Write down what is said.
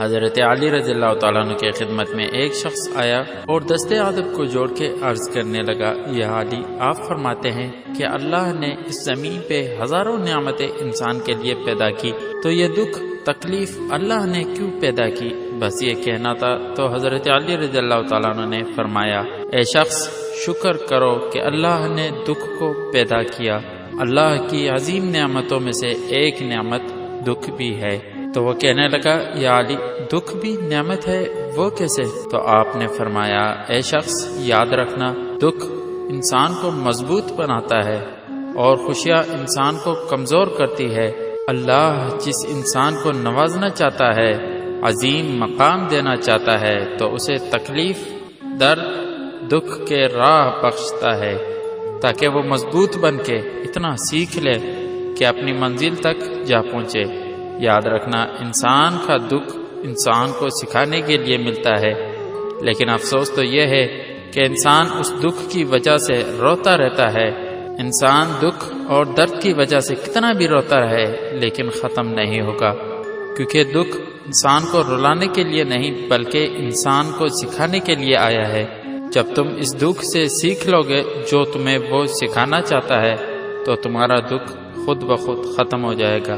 حضرت علی رضی اللہ تعالیٰ عنہ کے خدمت میں ایک شخص آیا اور دست ادب کو جوڑ کے عرض کرنے لگا، یا علی، آپ فرماتے ہیں کہ اللہ نے اس زمین پہ ہزاروں نعمتیں انسان کے لیے پیدا کی، تو یہ دکھ تکلیف اللہ نے کیوں پیدا کی؟ بس یہ کہنا تھا۔ تو حضرت علی رضی اللہ تعالیٰ عنہ نے فرمایا، اے شخص، شکر کرو کہ اللہ نے دکھ کو پیدا کیا۔ اللہ کی عظیم نعمتوں میں سے ایک نعمت دکھ بھی ہے۔ تو وہ کہنے لگا، یا علی، دکھ بھی نعمت ہے، وہ کیسے؟ تو آپ نے فرمایا، اے شخص، یاد رکھنا، دکھ انسان کو مضبوط بناتا ہے اور خوشیاں انسان کو کمزور کرتی ہے۔ اللہ جس انسان کو نوازنا چاہتا ہے، عظیم مقام دینا چاہتا ہے، تو اسے تکلیف، درد، دکھ کے راہ بخشتا ہے تاکہ وہ مضبوط بن کے اتنا سیکھ لے کہ اپنی منزل تک جا پہنچے۔ یاد رکھنا، انسان کا دکھ انسان کو سکھانے کے لیے ملتا ہے، لیکن افسوس تو یہ ہے کہ انسان اس دکھ کی وجہ سے روتا رہتا ہے۔ انسان دکھ اور درد کی وجہ سے کتنا بھی روتا رہے لیکن ختم نہیں ہوگا، کیونکہ دکھ انسان کو رلانے کے لیے نہیں بلکہ انسان کو سکھانے کے لیے آیا ہے۔ جب تم اس دکھ سے سیکھ لو گے جو تمہیں وہ سکھانا چاہتا ہے، تو تمہارا دکھ خود بخود ختم ہو جائے گا۔